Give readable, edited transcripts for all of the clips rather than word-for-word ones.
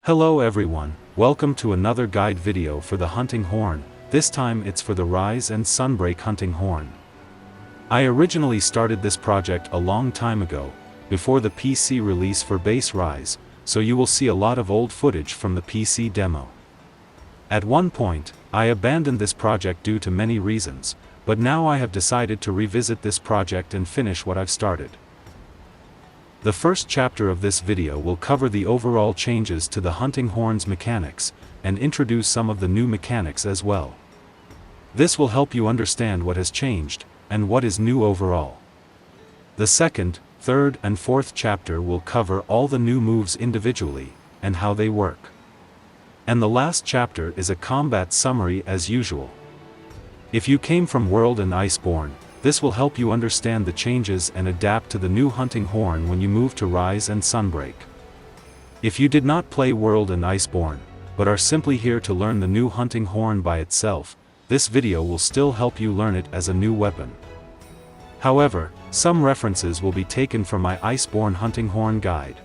Hello everyone, welcome to another guide video for the hunting horn. This time it's for the Rise and Sunbreak hunting horn. I originally started this project a long time ago, before the PC release for base Rise, so you will see a lot of old footage from the PC demo. At one point, I abandoned this project due to many reasons, but now I have decided to revisit this project and finish what I've started. The first chapter of this video will cover the overall changes to the hunting horn's mechanics, and introduce some of the new mechanics as well. This will help you understand what has changed, and what is new overall. The second, third and fourth chapter will cover all the new moves individually, and how they work. And the last chapter is a combat summary as usual. If you came from World and Iceborne, this will help you understand the changes and adapt to the new hunting horn when you move to Rise and Sunbreak. If you did not play World and Iceborne, but are simply here to learn the new hunting horn by itself, this video will still help you learn it as a new weapon. However, some references will be taken from my Iceborne hunting horn guide.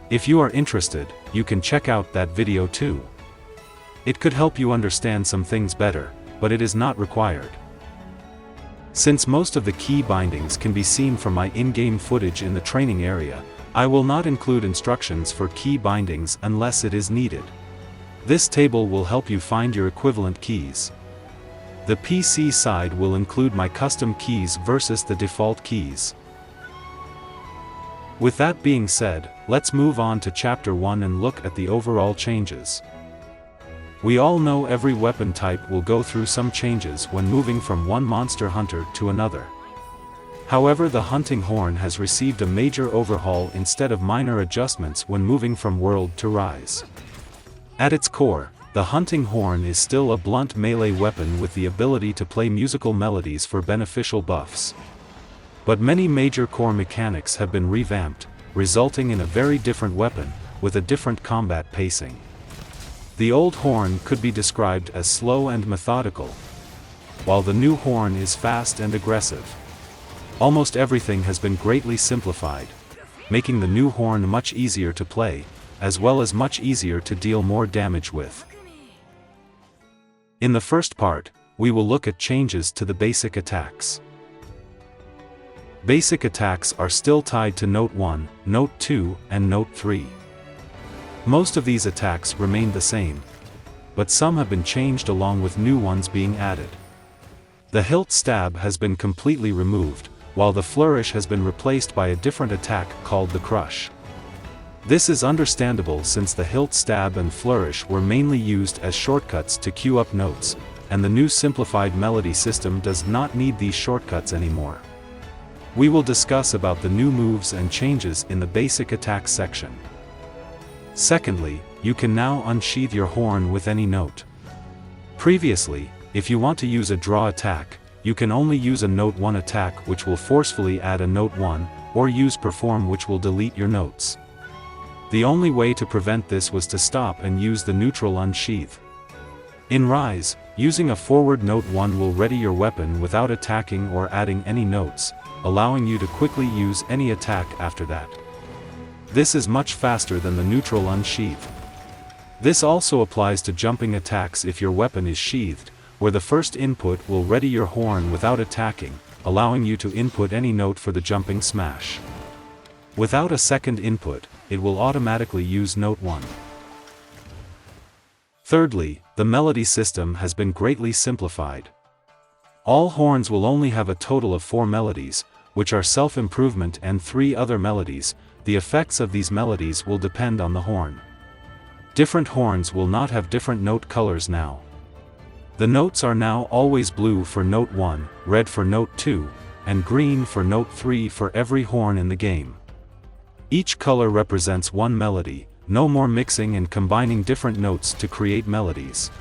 If you are interested, you can check out that video too. It could help you understand some things better, but it is not required. Since most of the key bindings can be seen from my in-game footage in the training area, I will not include instructions for key bindings unless it is needed. This table will help you find your equivalent keys. The PC side will include my custom keys versus the default keys. With that being said, let's move on to Chapter 1 and look at the overall changes. We all know every weapon type will go through some changes when moving from one monster hunter to another. However, the hunting horn has received a major overhaul instead of minor adjustments when moving from World to Rise. At its core, the hunting horn is still a blunt melee weapon with the ability to play musical melodies for beneficial buffs. But many major core mechanics have been revamped, resulting in a very different weapon, with a different combat pacing. The old horn could be described as slow and methodical, while the new horn is fast and aggressive. Almost everything has been greatly simplified, making the new horn much easier to play, as well as much easier to deal more damage with. In the first part, we will look at changes to the basic attacks. Basic attacks are still tied to Note 1, Note 2, and Note 3. Most of these attacks remain the same, but some have been changed along with new ones being added. The hilt stab has been completely removed, while the flourish has been replaced by a different attack called the crush. This is understandable since the hilt stab and flourish were mainly used as shortcuts to queue up notes, and the new simplified melody system does not need these shortcuts anymore. We will discuss about the new moves and changes in the basic attack section. Secondly, you can now unsheathe your horn with any note. Previously, if you want to use a draw attack, you can only use a Note 1 attack which will forcefully add a Note 1, or use perform which will delete your notes. The only way to prevent this was to stop and use the neutral unsheathe. In Rise, using a forward Note 1 will ready your weapon without attacking or adding any notes, allowing you to quickly use any attack after that. This is much faster than the neutral unsheathe. This also applies to jumping attacks if your weapon is sheathed, where the first input will ready your horn without attacking, allowing you to input any note for the jumping smash. Without a second input, it will automatically use Note 1. Thirdly, the melody system has been greatly simplified. All horns will only have a total of 4 melodies, which are self-improvement and 3 other melodies. The effects of these melodies will depend on the horn. Different horns will not have different note colors now. The notes are now always blue for Note 1, red for Note 2, and green for Note 3 for every horn in the game. Each color represents one melody, no more mixing and combining different notes to create melodies.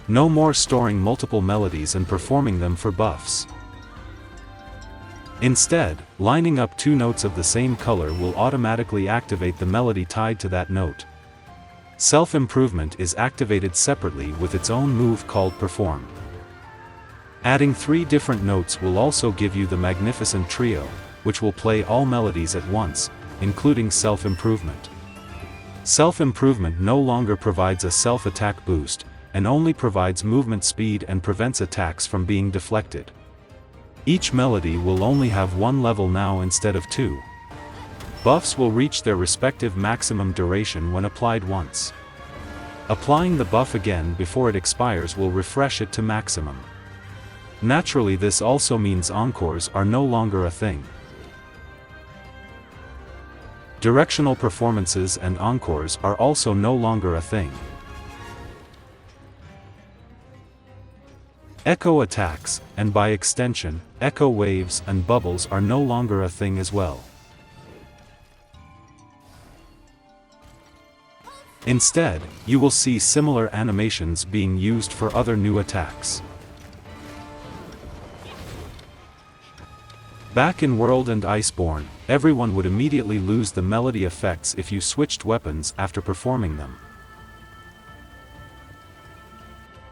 No more storing multiple melodies and performing them for buffs. Instead, lining up 2 notes of the same color will automatically activate the melody tied to that note. Self-improvement is activated separately with its own move called perform. Adding 3 different notes will also give you the magnificent trio, which will play all melodies at once, including self-improvement. Self-improvement no longer provides a self-attack boost, and only provides movement speed and prevents attacks from being deflected. Each melody will only have one level now instead of two. Buffs will reach their respective maximum duration when applied once. Applying the buff again before it expires will refresh it to maximum. Naturally, this also means encores are no longer a thing. Directional performances and encores are also no longer a thing. Echo attacks, and by extension, echo waves and bubbles are no longer a thing as well. Instead, you will see similar animations being used for other new attacks. Back in World and Iceborne, everyone would immediately lose the melody effects if you switched weapons after performing them.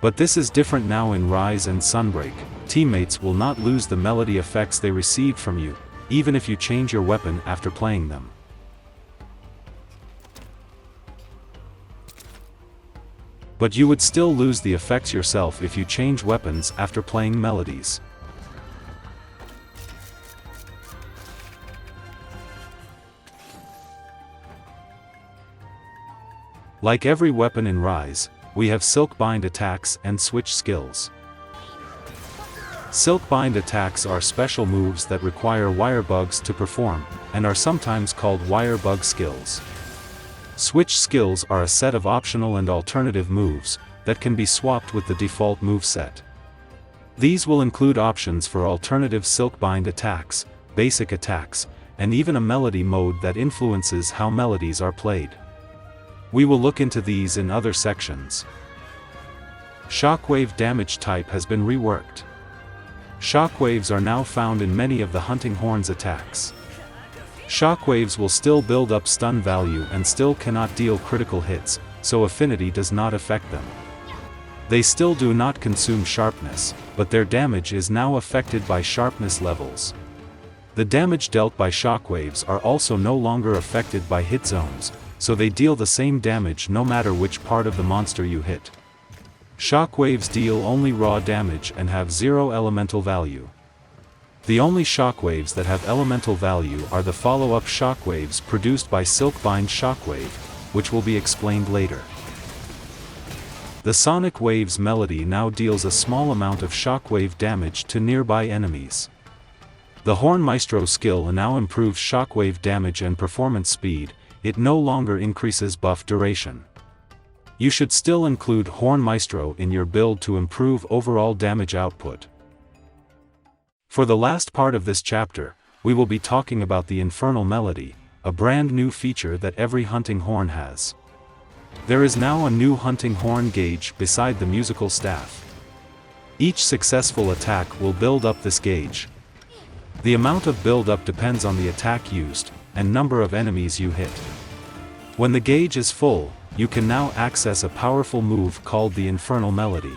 But this is different now in Rise and Sunbreak. Teammates will not lose the melody effects they received from you, even if you change your weapon after playing them. But you would still lose the effects yourself if you change weapons after playing melodies. Like every weapon in Rise, we have Silkbind Attacks and switch skills. Silkbind Attacks are special moves that require wire bugs to perform, and are sometimes called wire bug skills. Switch skills are a set of optional and alternative moves that can be swapped with the default moveset. These will include options for alternative Silkbind attacks, basic attacks, and even a melody mode that influences how melodies are played. We will look into these in other sections. Shockwave damage type has been reworked. Shockwaves are now found in many of the Hunting Horn's attacks. Shockwaves will still build up stun value and still cannot deal critical hits, so affinity does not affect them. They still do not consume sharpness, but their damage is now affected by sharpness levels. The damage dealt by shockwaves are also no longer affected by hit zones, so they deal the same damage no matter which part of the monster you hit. Shockwaves deal only raw damage and have zero elemental value. The only shockwaves that have elemental value are the follow-up shockwaves produced by Silkbind Shockwave, which will be explained later. The Sonic Waves melody now deals a small amount of shockwave damage to nearby enemies. The Horn Maestro skill now improves shockwave damage and performance speed. It no longer increases buff duration. You should still include Horn Maestro in your build to improve overall damage output. For the last part of this chapter, we will be talking about the Infernal Melody, a brand new feature that every hunting horn has. There is now a new hunting horn gauge beside the musical staff. Each successful attack will build up this gauge. The amount of build-up depends on the attack used, and number of enemies you hit. When the gauge is full, you can now access a powerful move called the Infernal Melody.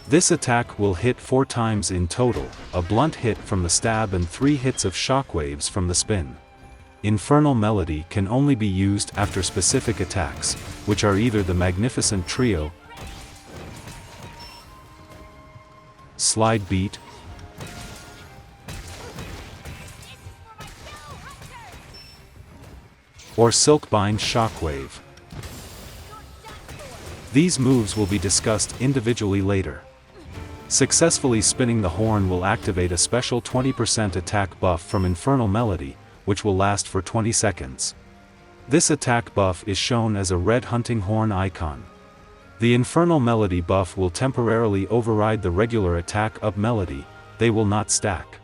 This attack will hit 4 times in total, a blunt hit from the stab and 3 hits of shockwaves from the spin. Infernal Melody can only be used after specific attacks, which are either the Magnificent Trio, Slide Beat, or Silkbind Shockwave. These moves will be discussed individually later. Successfully spinning the horn will activate a special 20% attack buff from Infernal Melody, which will last for 20 seconds. This attack buff is shown as a red hunting horn icon. The Infernal Melody buff will temporarily override the regular attack up melody, they will not stack.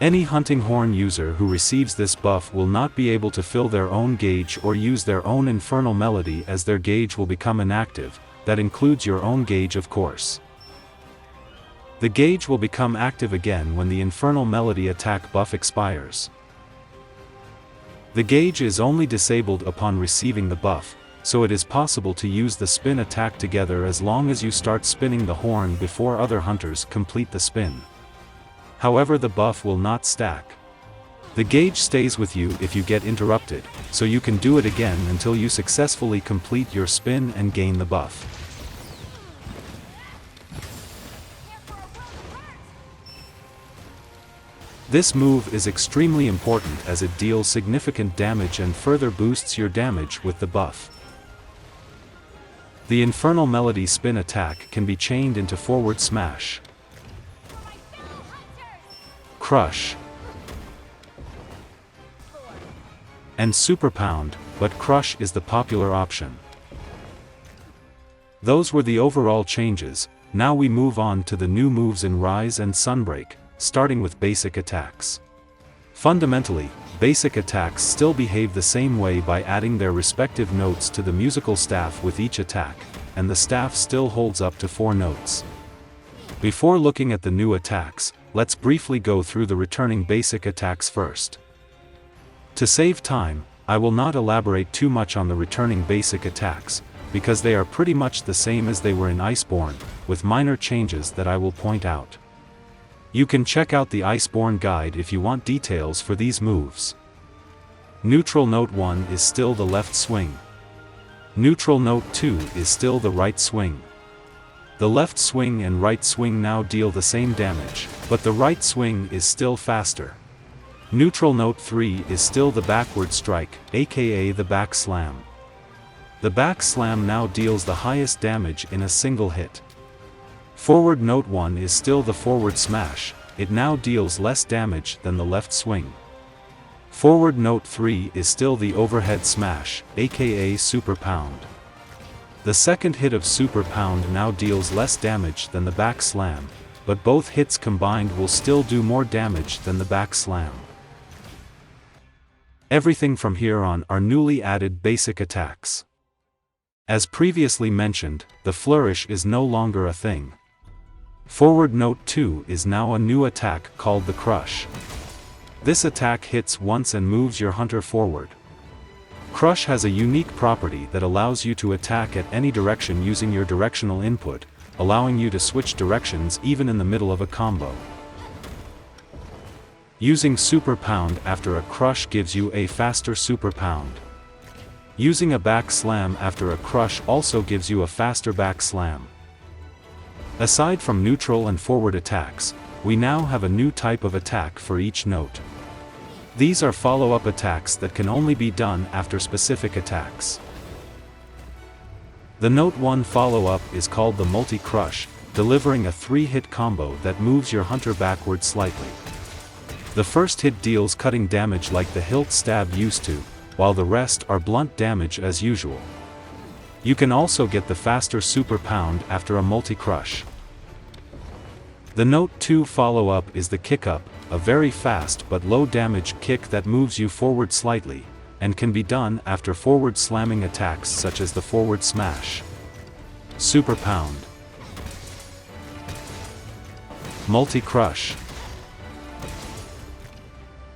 Any hunting horn user who receives this buff will not be able to fill their own gauge or use their own Infernal Melody, as their gauge will become inactive. That includes your own gauge, of course. The gauge will become active again when the Infernal Melody attack buff expires. The gauge is only disabled upon receiving the buff, so it is possible to use the spin attack together as long as you start spinning the horn before other hunters complete the spin. However, the buff will not stack. The gauge stays with you if you get interrupted, so you can do it again until you successfully complete your spin and gain the buff. This move is extremely important as it deals significant damage and further boosts your damage with the buff. The Infernal Melody spin attack can be chained into forward smash, crush, and super pound, but crush is the popular option. Those were the overall changes. Now we move on to the new moves in Rise and Sunbreak, starting with basic attacks. Fundamentally, basic attacks still behave the same way by adding their respective notes to the musical staff with each attack, and the staff still holds up to 4 notes. Before looking at the new attacks, let's briefly go through the returning basic attacks first. To save time, I will not elaborate too much on the returning basic attacks, because they are pretty much the same as they were in Iceborne, with minor changes that I will point out. You can check out the Iceborne guide if you want details for these moves. Neutral note 1 is still the left swing. Neutral note 2 is still the right swing. The left swing and right swing now deal the same damage, but the right swing is still faster. Neutral note 3 is still the backward strike, aka the back slam. The back slam now deals the highest damage in a single hit. Forward note 1 is still the forward smash, it now deals less damage than the left swing. Forward note 3 is still the overhead smash, aka super pound. The second hit of super pound now deals less damage than the back slam, but both hits combined will still do more damage than the back slam. Everything from here on are newly added basic attacks. As previously mentioned, the flourish is no longer a thing. Forward note 2 is now a new attack called the crush. This attack hits once and moves your hunter forward. Crush has a unique property that allows you to attack at any direction using your directional input, allowing you to switch directions even in the middle of a combo. Using super pound after a crush gives you a faster super pound. Using a back slam after a crush also gives you a faster back slam. Aside from neutral and forward attacks, we now have a new type of attack for each note. These are follow-up attacks that can only be done after specific attacks. The note 1 follow-up is called the multi-crush, delivering a 3-hit combo that moves your hunter backward slightly. The first hit deals cutting damage like the hilt stab used to, while the rest are blunt damage as usual. You can also get the faster super pound after a multi-crush. The note 2 follow-up is the kick-up, a very fast but low damage kick that moves you forward slightly, and can be done after forward slamming attacks such as the forward smash, super pound, multi-crush,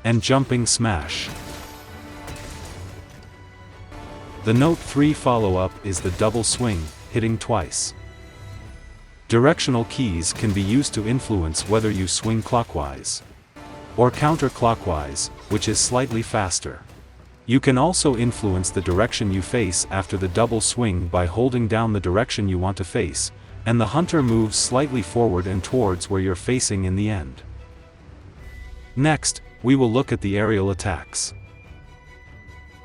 and jumping smash. The note 3 follow-up is the double swing, hitting twice. Directional keys can be used to influence whether you swing clockwise or counterclockwise, which is slightly faster. You can also influence the direction you face after the double swing by holding down the direction you want to face, and the hunter moves slightly forward and towards where you're facing in the end. Next, we will look at the aerial attacks.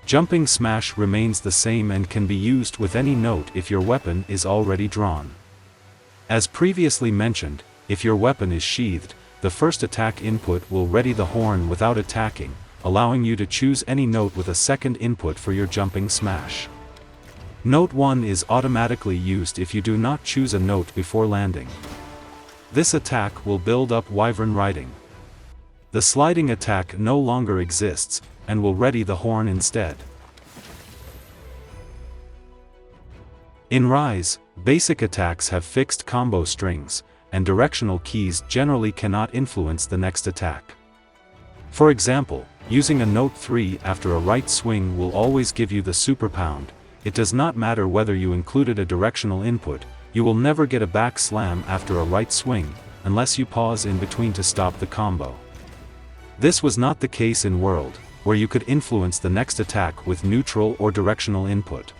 Jumping smash remains the same and can be used with any note if your weapon is already drawn. As previously mentioned, if your weapon is sheathed, the first attack input will ready the horn without attacking, allowing you to choose any note with a second input for your jumping smash. Note 1 is automatically used if you do not choose a note before landing. This attack will build up wyvern riding. The sliding attack no longer exists, and will ready the horn instead. In Rise, basic attacks have fixed combo strings, and directional keys generally cannot influence the next attack. For example, using a note 3 after a right swing will always give you the super pound. It does not matter whether you included a directional input, you will never get a back slam after a right swing, unless you pause in between to stop the combo. This was not the case in World, where you could influence the next attack with neutral or directional input.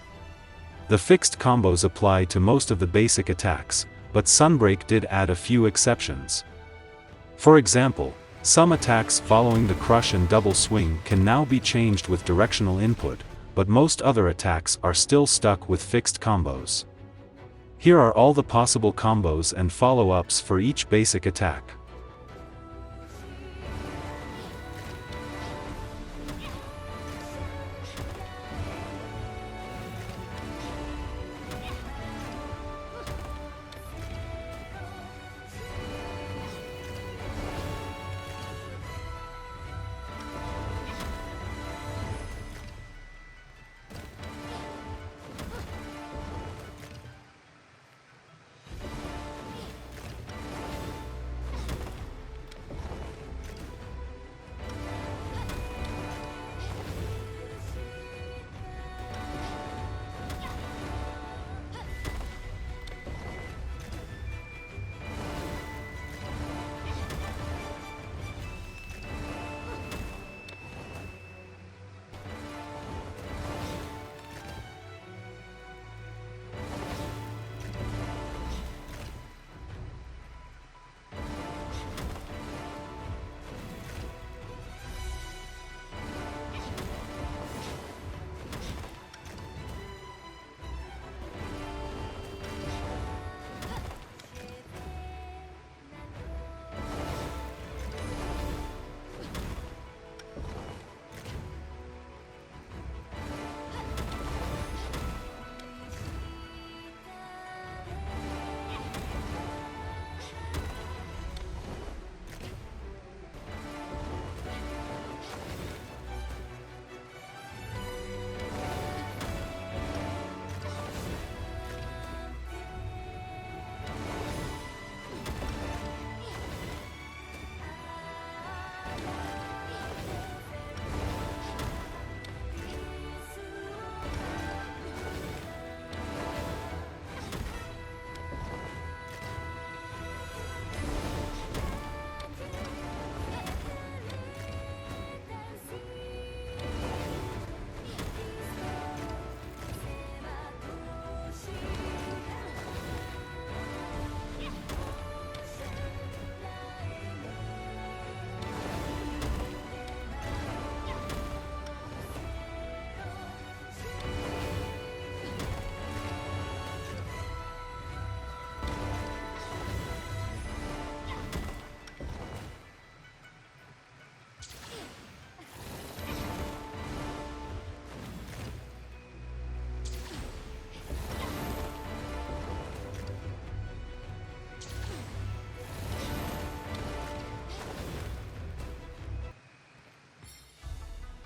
The fixed combos apply to most of the basic attacks, but Sunbreak did add a few exceptions. For example, some attacks following the crush and double swing can now be changed with directional input, but most other attacks are still stuck with fixed combos. Here are all the possible combos and follow-ups for each basic attack.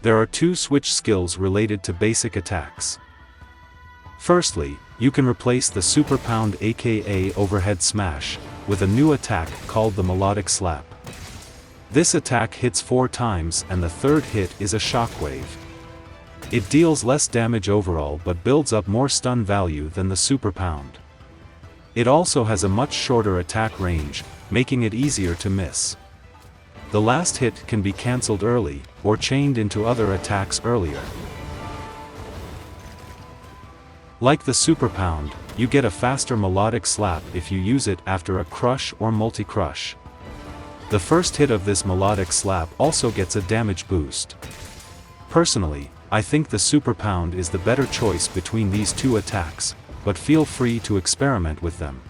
There are two switch skills related to basic attacks. Firstly, you can replace the Super Pound aka Overhead Smash, with a new attack called the Melodic Slap. This attack hits 4 times and the third hit is a Shockwave. It deals less damage overall but builds up more stun value than the Super Pound. It also has a much shorter attack range, making it easier to miss. The last hit can be cancelled early, or chained into other attacks earlier. Like the Super Pound, you get a faster Melodic Slap if you use it after a crush or multi-crush. The first hit of this Melodic Slap also gets a damage boost. Personally, I think the Super Pound is the better choice between these two attacks, but feel free to experiment with them.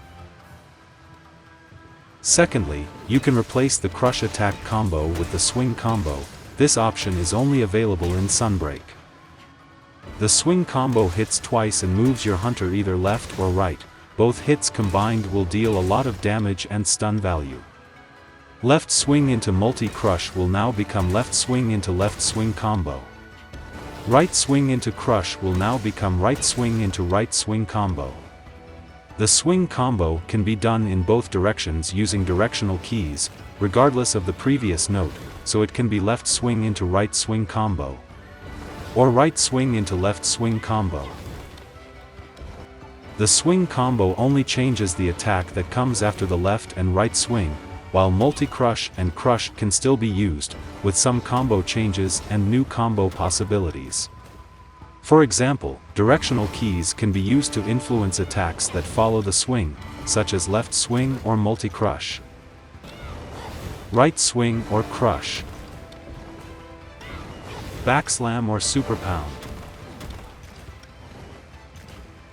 Secondly, you can replace the Crush attack combo with the Swing combo. This option is only available in Sunbreak. The Swing combo hits twice and moves your hunter either left or right. Both hits combined will deal a lot of damage and stun value. Left swing into multi-crush will now become left swing into left swing combo. Right swing into crush will now become right swing into right swing combo. The swing combo can be done in both directions using directional keys, regardless of the previous note, so it can be left swing into right swing combo, or right swing into left swing combo. The swing combo only changes the attack that comes after the left and right swing, while multi-crush and crush can still be used, with some combo changes and new combo possibilities. For example, directional keys can be used to influence attacks that follow the swing, such as left swing or multi-crush, right swing or crush, backslam or super pound.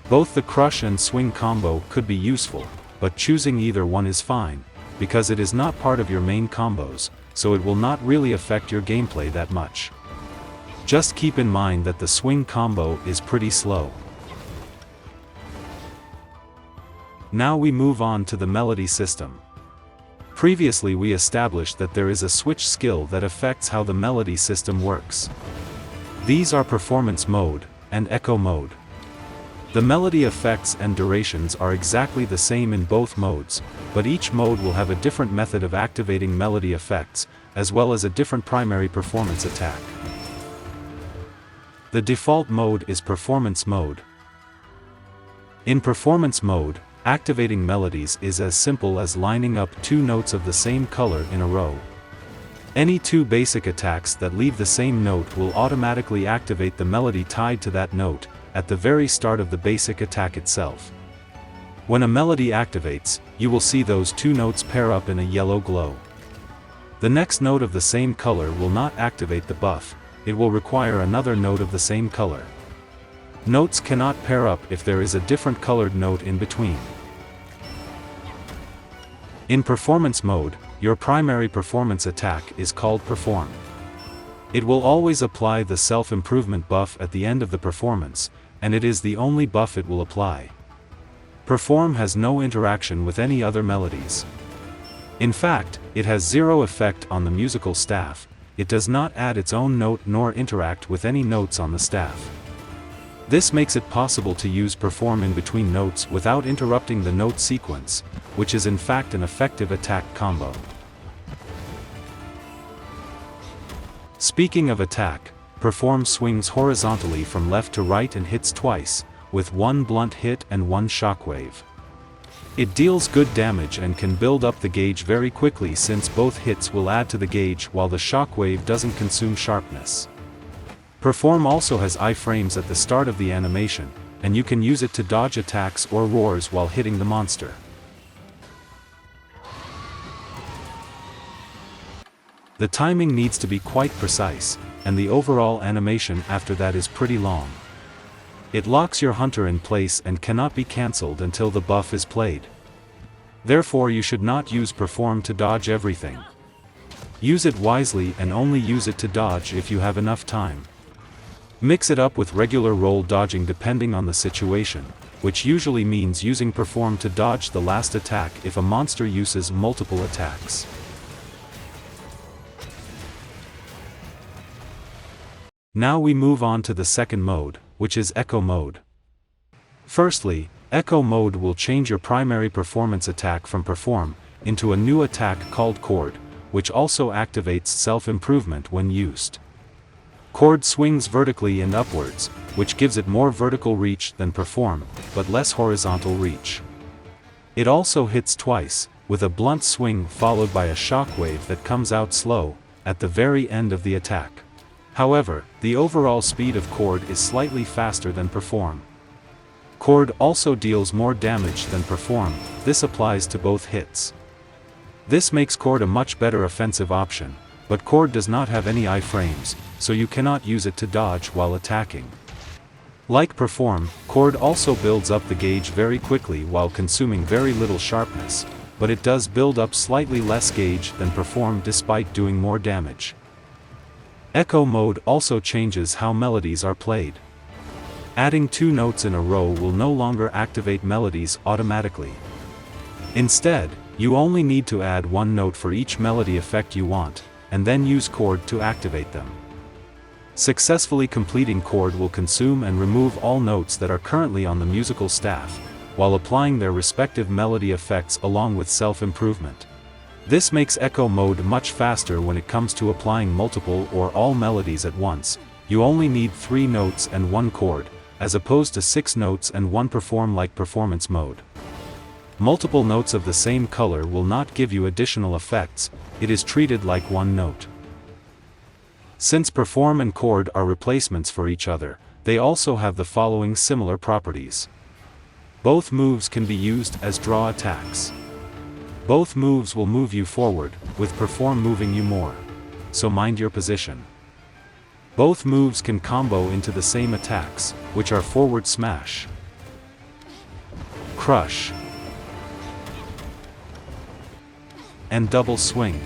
Both the crush and swing combo could be useful, but choosing either one is fine, because it is not part of your main combos, so it will not really affect your gameplay that much. Just keep in mind that the swing combo is pretty slow. Now we move on to the melody system. Previously we established that there is a switch skill that affects how the melody system works. These are performance mode and echo mode. The melody effects and durations are exactly the same in both modes, but each mode will have a different method of activating melody effects, as well as a different primary performance attack. The default mode is performance mode. In performance mode, activating melodies is as simple as lining up two notes of the same color in a row. Any two basic attacks that leave the same note will automatically activate the melody tied to that note, at the very start of the basic attack itself. When a melody activates, you will see those two notes pair up in a yellow glow. The next note of the same color will not activate the buff, it will require another note of the same color. Notes cannot pair up if there is a different colored note in between. In performance mode, your primary performance attack is called Perform. It will always apply the self-improvement buff at the end of the performance, and it is the only buff it will apply. Perform has no interaction with any other melodies. In fact, it has zero effect on the musical staff, it does not add its own note nor interact with any notes on the staff. This makes it possible to use Perform in between notes without interrupting the note sequence, which is in fact an effective attack combo. Speaking of attack, Perform swings horizontally from left to right and hits twice, with one blunt hit and one shockwave. It deals good damage and can build up the gauge very quickly since both hits will add to the gauge while the shockwave doesn't consume sharpness. Perform also has iframes at the start of the animation, and you can use it to dodge attacks or roars while hitting the monster. The timing needs to be quite precise, and the overall animation after that is pretty long. It locks your hunter in place and cannot be cancelled until the buff is played. Therefore you should not use Perform to dodge everything. Use it wisely and only use it to dodge if you have enough time. Mix it up with regular roll dodging depending on the situation, which usually means using Perform to dodge the last attack if a monster uses multiple attacks. Now we move on to the second mode, which is Echo Mode. Firstly, Echo Mode will change your primary performance attack from Perform into a new attack called Chord, which also activates self-improvement when used. Chord swings vertically and upwards, which gives it more vertical reach than Perform, but less horizontal reach. It also hits twice, with a blunt swing followed by a shockwave that comes out slow, at the very end of the attack. However, the overall speed of Chord is slightly faster than Perform. Chord also deals more damage than Perform, this applies to both hits. This makes Chord a much better offensive option, but Chord does not have any iframes, so you cannot use it to dodge while attacking. Like Perform, Chord also builds up the gauge very quickly while consuming very little sharpness, but it does build up slightly less gauge than Perform despite doing more damage. Echo Mode also changes how melodies are played. Adding two notes in a row will no longer activate melodies automatically. Instead, you only need to add one note for each melody effect you want, and then use Chord to activate them. Successfully completing Chord will consume and remove all notes that are currently on the musical staff, while applying their respective melody effects along with self-improvement. This makes Echo Mode much faster when it comes to applying multiple or all melodies at once. You only need 3 notes and 1 chord, as opposed to 6 notes and 1 Perform like Performance Mode. Multiple notes of the same color will not give you additional effects, it is treated like one note. Since perform and chord are replacements for each other, they also have the following similar properties. Both moves can be used as draw attacks. Both moves will move you forward, with perform moving you more. So mind your position. Both moves can combo into the same attacks, which are forward smash, crush, and double swing.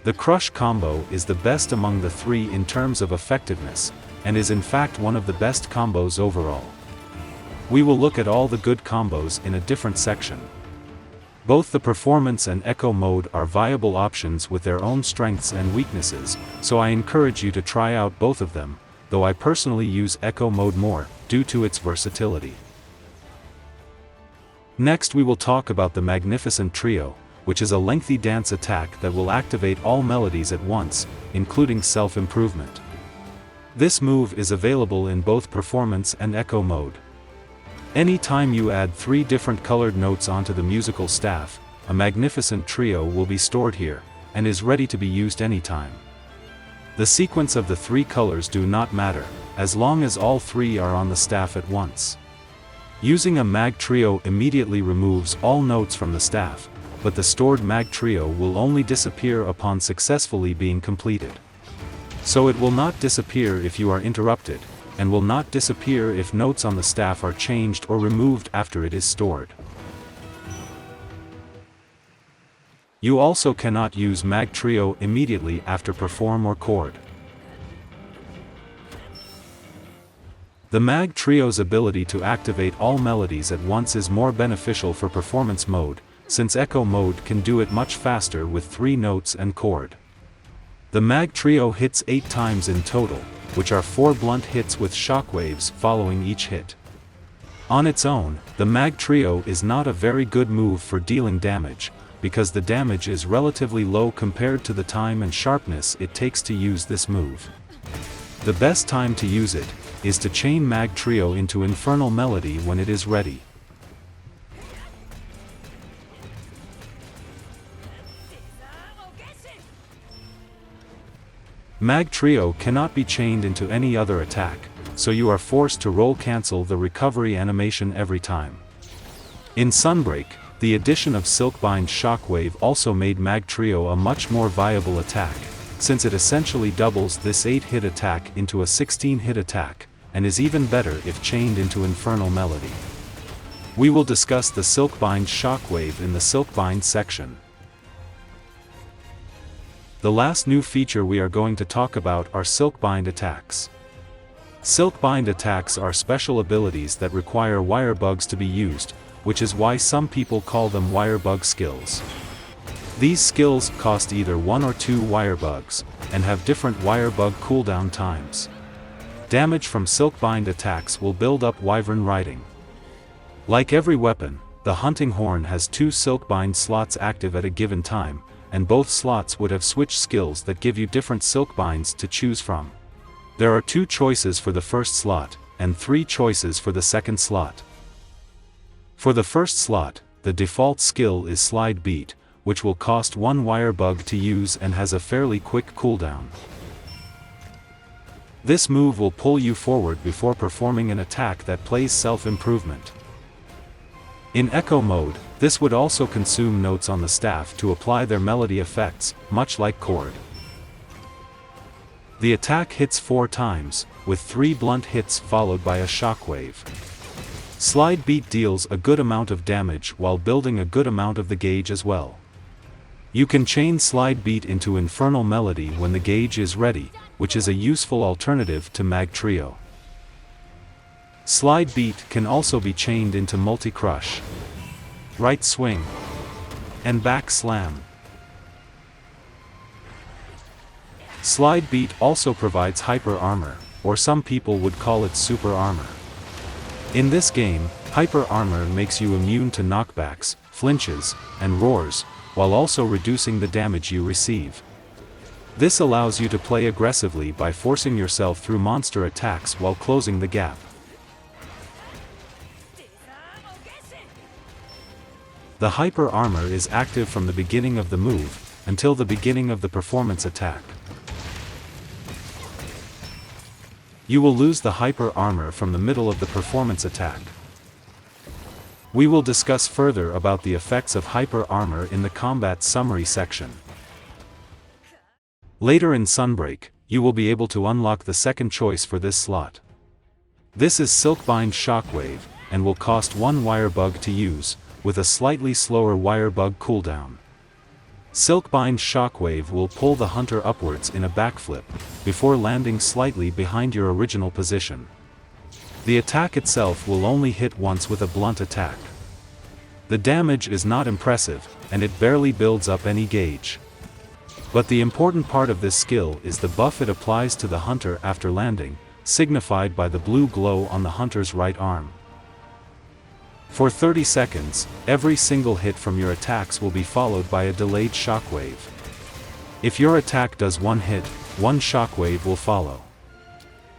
The crush combo is the best among the three in terms of effectiveness, and is in fact one of the best combos overall. We will look at all the good combos in a different section. Both the performance and echo mode are viable options with their own strengths and weaknesses, so I encourage you to try out both of them, though I personally use echo mode more, due to its versatility. Next we will talk about the Magnificent Trio, which is a lengthy dance attack that will activate all melodies at once, including self-improvement. This move is available in both performance and echo mode. Any time you add 3 different colored notes onto the musical staff, a Magnificent Trio will be stored here, and is ready to be used anytime. The sequence of the 3 colors do not matter, as long as all 3 are on the staff at once. Using a Mag Trio immediately removes all notes from the staff, but the stored Mag Trio will only disappear upon successfully being completed. So it will not disappear if you are interrupted, and will not disappear if notes on the staff are changed or removed after it is stored. You also cannot use Mag Trio immediately after perform or chord. The Mag Trio's ability to activate all melodies at once is more beneficial for performance mode, since echo mode can do it much faster with 3 notes and chord. The Mag Trio hits 8 times in total, which are 4 blunt hits with shockwaves following each hit. On its own, the Mag Trio is not a very good move for dealing damage, because the damage is relatively low compared to the time and sharpness it takes to use this move. The best time to use it is to chain Mag Trio into Infernal Melody when it is ready. Mag Trio cannot be chained into any other attack, so you are forced to roll cancel the recovery animation every time. In Sunbreak, the addition of Silkbind Shockwave also made Mag Trio a much more viable attack, since it essentially doubles this 8-hit attack into a 16-hit attack, and is even better if chained into Infernal Melody. We will discuss the Silkbind Shockwave in the Silkbind section. The last new feature we are going to talk about are Silkbind Attacks. Silkbind Attacks are special abilities that require wire bugs to be used, which is why some people call them wire bug skills. These skills cost either 1 or 2 wire bugs, and have different wire bug cooldown times. Damage from Silkbind Attacks will build up Wyvern Riding. Like every weapon, the hunting horn has 2 Silkbind slots active at a given time, and both slots would have switch skills that give you different Silkbinds to choose from. There are 2 choices for the first slot, and 3 choices for the second slot. For the first slot, the default skill is Slide Beat, which will cost 1 wire bug to use and has a fairly quick cooldown. This move will pull you forward before performing an attack that plays self-improvement. In echo mode, this would also consume notes on the staff to apply their melody effects, much like chord. The attack hits 4 times, with 3 blunt hits followed by a shockwave. Slide Beat deals a good amount of damage while building a good amount of the gauge as well. You can chain Slide Beat into Infernal Melody when the gauge is ready, which is a useful alternative to Mag Trio. Slide Beat can also be chained into Multi-Crush, Right Swing, and Back Slam. Slide Beat also provides Hyper Armor, or some people would call it Super Armor. In this game, Hyper Armor makes you immune to knockbacks, flinches, and roars, while also reducing the damage you receive. This allows you to play aggressively by forcing yourself through monster attacks while closing the gap. The hyper armor is active from the beginning of the move, until the beginning of the performance attack. You will lose the hyper armor from the middle of the performance attack. We will discuss further about the effects of hyper armor in the combat summary section. Later in Sunbreak, you will be able to unlock the second choice for this slot. This is Silkbind Shockwave, and will cost 1 wire bug to use, with a slightly slower wire bug cooldown. Silkbind Shockwave will pull the hunter upwards in a backflip, before landing slightly behind your original position. The attack itself will only hit once with a blunt attack. The damage is not impressive, and it barely builds up any gauge. But the important part of this skill is the buff it applies to the hunter after landing, signified by the blue glow on the hunter's right arm. For 30 seconds, every single hit from your attacks will be followed by a delayed shockwave. If your attack does 1 hit, 1 shockwave will follow.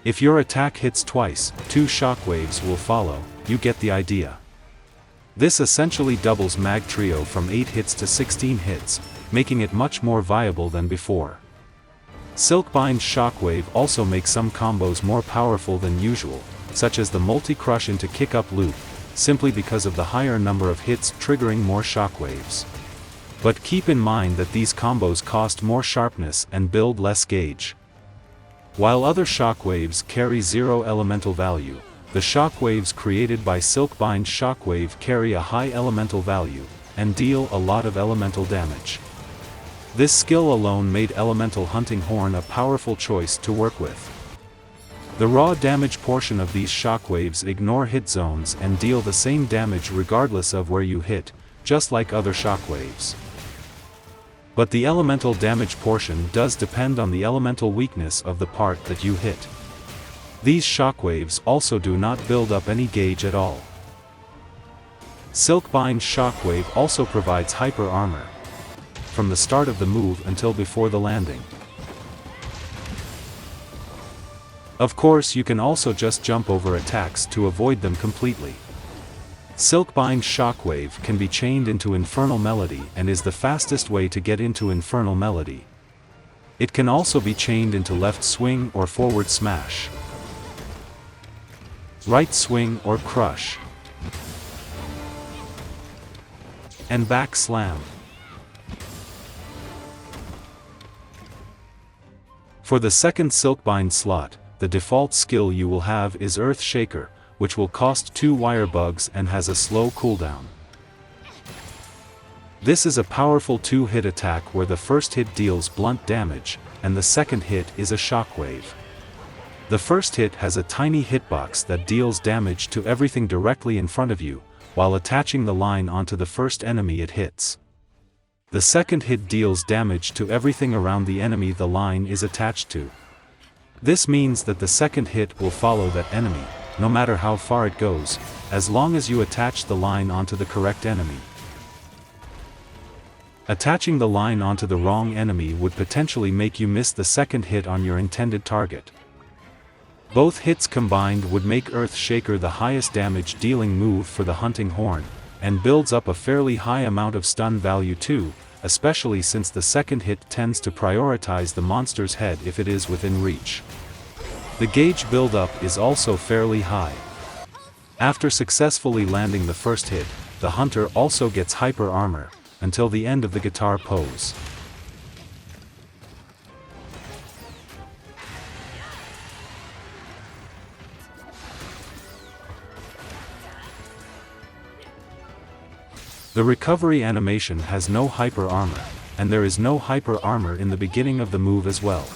If your attack hits twice, 2 shockwaves will follow. You get the idea. This essentially doubles mag trio from 8 hits to 16 hits, making it much more viable than before. Silkbind Shockwave also makes some combos more powerful than usual, such as the multi-crush into kick-up loop, simply because of the higher number of hits triggering more shockwaves. But keep in mind that these combos cost more sharpness and build less gauge. While other shockwaves carry 0 elemental value, the shockwaves created by Silkbind Shockwave carry a high elemental value, and deal a lot of elemental damage. This skill alone made Elemental Hunting Horn a powerful choice to work with. The raw damage portion of these shockwaves ignore hit zones and deal the same damage regardless of where you hit, just like other shockwaves. But the elemental damage portion does depend on the elemental weakness of the part that you hit. These shockwaves also do not build up any gauge at all. Silkbind Shockwave also provides hyper armor, from the start of the move until before the landing. Of course, you can also just jump over attacks to avoid them completely. Silkbind Shockwave can be chained into Infernal Melody and is the fastest way to get into Infernal Melody. It can also be chained into left swing or forward smash, right swing or crush, and back slam. For the second Silkbind slot, the default skill you will have is Earthshaker, which will cost 2 wire bugs and has a slow cooldown. This is a powerful 2-hit attack where the first hit deals blunt damage, and the second hit is a shockwave. The first hit has a tiny hitbox that deals damage to everything directly in front of you, while attaching the line onto the first enemy it hits. The second hit deals damage to everything around the enemy the line is attached to. This means that the second hit will follow that enemy, no matter how far it goes, as long as you attach the line onto the correct enemy. Attaching the line onto the wrong enemy would potentially make you miss the second hit on your intended target. Both hits combined would make Earthshaker the highest damage dealing move for the Hunting Horn, and builds up a fairly high amount of stun value too, especially since the second hit tends to prioritize the monster's head if it is within reach. The gauge buildup is also fairly high. After successfully landing the first hit, the hunter also gets hyper armor, until the end of the guitar pose. The recovery animation has no hyper armor, and there is no hyper armor in the beginning of the move as well.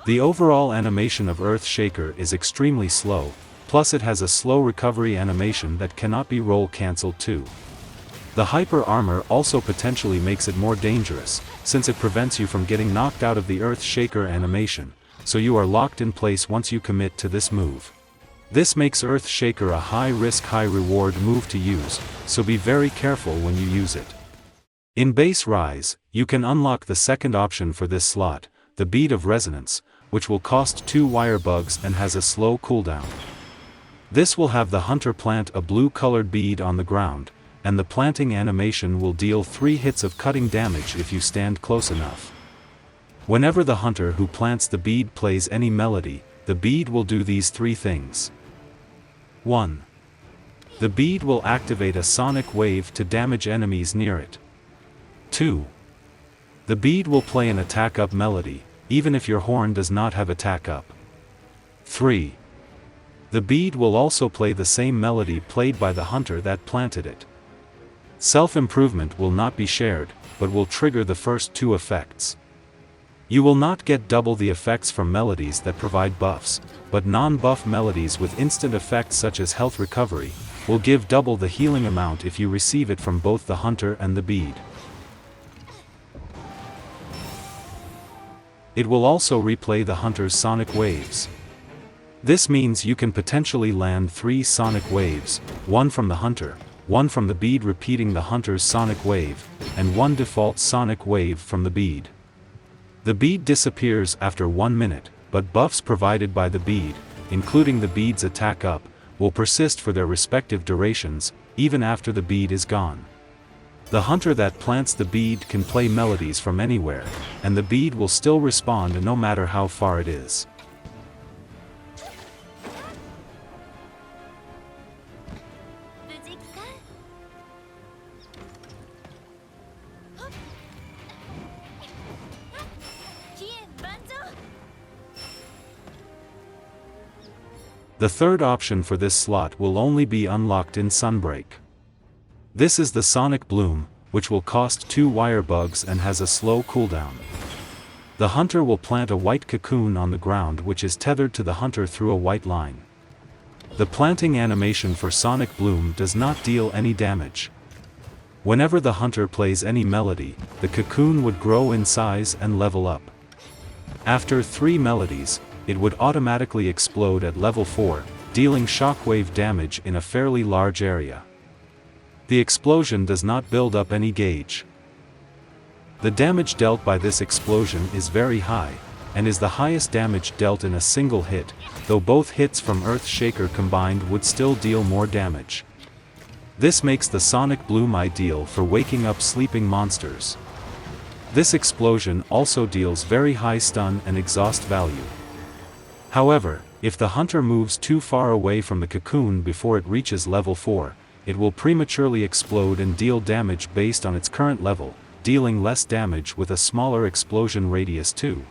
The overall animation of Earthshaker is extremely slow, plus it has a slow recovery animation that cannot be roll cancelled too. The hyper armor also potentially makes it more dangerous, since it prevents you from getting knocked out of the Earthshaker animation, so you are locked in place once you commit to this move. This makes Earthshaker a high-risk high-reward move to use, so be very careful when you use it. In base Rise, you can unlock the second option for this slot, the Bead of Resonance, which will cost 2 wire bugs and has a slow cooldown. This will have the hunter plant a blue-colored bead on the ground, and the planting animation will deal 3 hits of cutting damage if you stand close enough. Whenever the hunter who plants the bead plays any melody, the bead will do these 3 things. 1. The bead will activate a sonic wave to damage enemies near it. 2. The bead will play an attack up melody, even if your horn does not have attack up. 3. The bead will also play the same melody played by the hunter that planted it. Self-improvement will not be shared, but will trigger the first 2 effects. You will not get double the effects from melodies that provide buffs, but non-buff melodies with instant effects such as health recovery, will give double the healing amount if you receive it from both the hunter and the bead. It will also replay the hunter's sonic waves. This means you can potentially land 3 sonic waves, 1 from the hunter, 1 from the bead repeating the hunter's sonic wave, and 1 default sonic wave from the bead. The bead disappears after 1 minute, but buffs provided by the bead, including the bead's attack up, will persist for their respective durations, even after the bead is gone. The hunter that plants the bead can play melodies from anywhere, and the bead will still respond no matter how far it is. The third option for this slot will only be unlocked in Sunbreak. This is the Sonic Bloom, which will cost 2 wire bugs and has a slow cooldown. The hunter will plant a white cocoon on the ground which is tethered to the hunter through a white line. The planting animation for Sonic Bloom does not deal any damage. Whenever the hunter plays any melody, the cocoon would grow in size and level up. After 3 melodies, it would automatically explode at level 4, dealing shockwave damage in a fairly large area. The explosion does not build up any gauge. The damage dealt by this explosion is very high, and is the highest damage dealt in a single hit, though both hits from Earthshaker combined would still deal more damage. This makes the Sonic Bloom ideal for waking up sleeping monsters. This explosion also deals very high stun and exhaust value. However, if the hunter moves too far away from the cocoon before it reaches level 4, it will prematurely explode and deal damage based on its current level, dealing less damage with a smaller explosion radius too.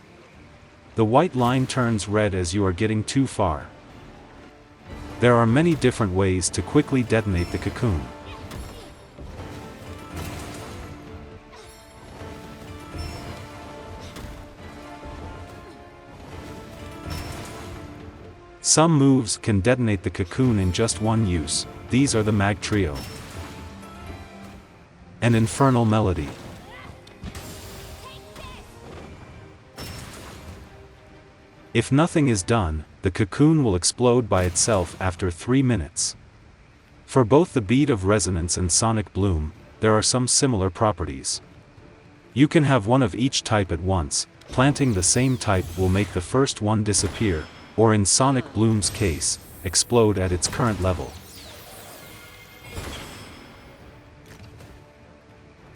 The white line turns red as you are getting too far. There are many different ways to quickly detonate the cocoon. Some moves can detonate the cocoon in just 1 use. These are the Mag Trio and Infernal Melody. If nothing is done, the cocoon will explode by itself after 3 minutes. For both the Bead of Resonance and Sonic Bloom, there are some similar properties. You can have one of each type at once. Planting the same type will make the first one disappear, or in Sonic Bloom's case, explode at its current level.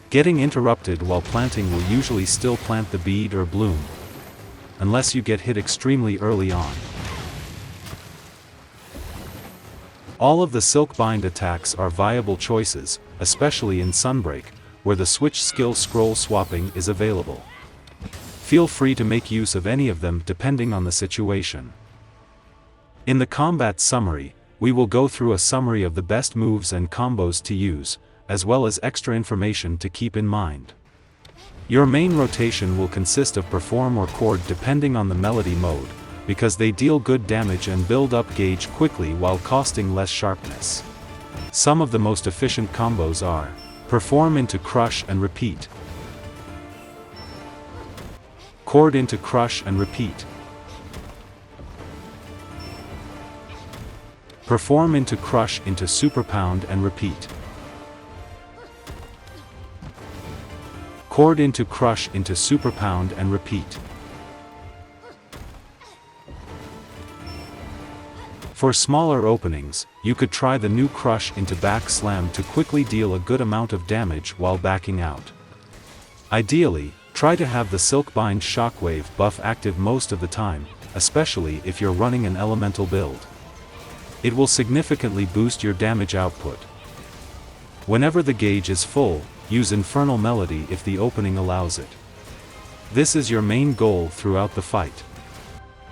Getting interrupted while planting will usually still plant the bead or bloom, unless you get hit extremely early on. All of the Silkbind attacks are viable choices, especially in Sunbreak, where the switch skill scroll swapping is available. Feel free to make use of any of them depending on the situation. In the combat summary, we will go through a summary of the best moves and combos to use, as well as extra information to keep in mind. Your main rotation will consist of perform or chord depending on the melody mode, because they deal good damage and build up gauge quickly while costing less sharpness. Some of the most efficient combos are perform into crush and repeat, chord into crush and repeat, perform into crush into super pound and repeat, chord into crush into super pound and repeat, For smaller openings, you could try the new Crush into Back Slam to quickly deal a good amount of damage while backing out. Ideally, try to have the Silkbind Shockwave buff active most of the time, especially if you're running an elemental build. It will significantly boost your damage output. Whenever the gauge is full, use Infernal Melody if the opening allows it. This is your main goal throughout the fight.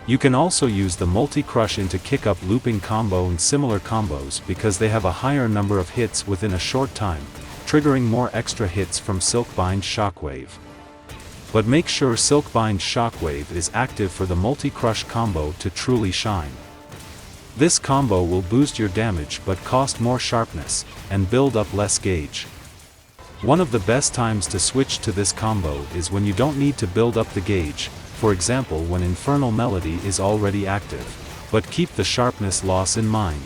You can also use the multi-crush into kick-up looping combo and similar combos because they have a higher number of hits within a short time, triggering more extra hits from Silkbind Shockwave. But make sure Silkbind Shockwave is active for the multi-crush combo to truly shine. This combo will boost your damage but cost more sharpness, and build up less gauge. One of the best times to switch to this combo is when you don't need to build up the gauge, for example when Infernal Melody is already active, but keep the sharpness loss in mind.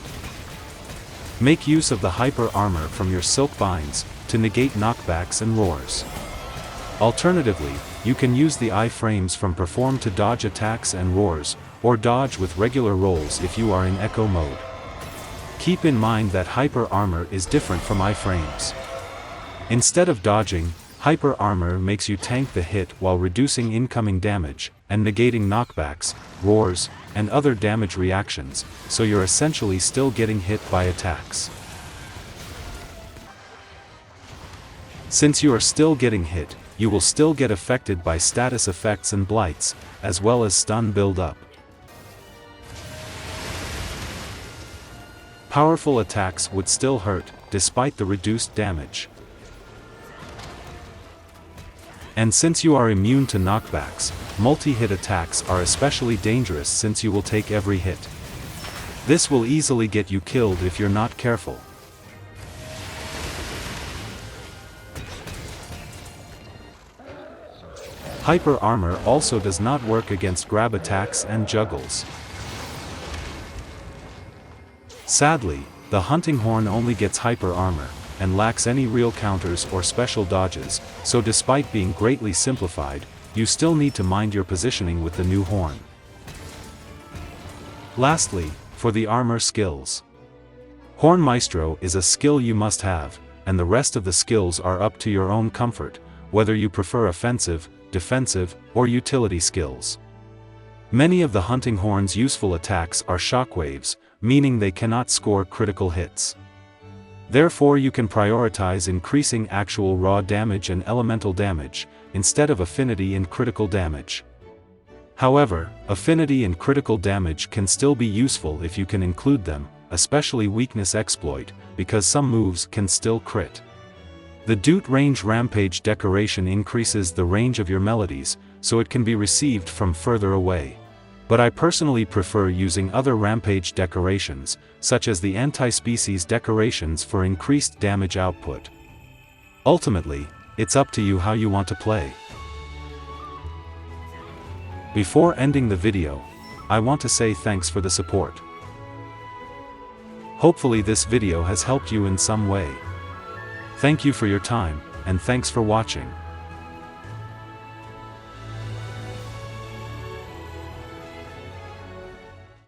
Make use of the hyper armor from your Silkbinds to negate knockbacks and roars. Alternatively, you can use the iframes from perform to dodge attacks and roars, or dodge with regular rolls if you are in echo mode. Keep in mind that hyper armor is different from iframes. Instead of dodging, hyper armor makes you tank the hit while reducing incoming damage, and negating knockbacks, roars, and other damage reactions, so you're essentially still getting hit by attacks. Since you are still getting hit, you will still get affected by status effects and blights, as well as stun build-up. Powerful attacks would still hurt, despite the reduced damage. And since you are immune to knockbacks, multi-hit attacks are especially dangerous since you will take every hit. This will easily get you killed if you're not careful. Hyper armor also does not work against grab attacks and juggles. Sadly, the hunting horn only gets hyper armor, and lacks any real counters or special dodges, so despite being greatly simplified, you still need to mind your positioning with the new horn. Lastly, for the armor skills. Horn Maestro is a skill you must have, and the rest of the skills are up to your own comfort, whether you prefer offensive, defensive, or utility skills. Many of the hunting horn's useful attacks are shockwaves, meaning they cannot score critical hits. Therefore you can prioritize increasing actual raw damage and elemental damage, instead of affinity and critical damage. However, affinity and critical damage can still be useful if you can include them, especially weakness exploit, because some moves can still crit. The Doot Range Rampage decoration increases the range of your melodies, so it can be received from further away. But I personally prefer using other Rampage decorations, such as the anti-species decorations for increased damage output. Ultimately, it's up to you how you want to play. Before ending the video, I want to say thanks for the support. Hopefully this video has helped you in some way. Thank you for your time, and thanks for watching.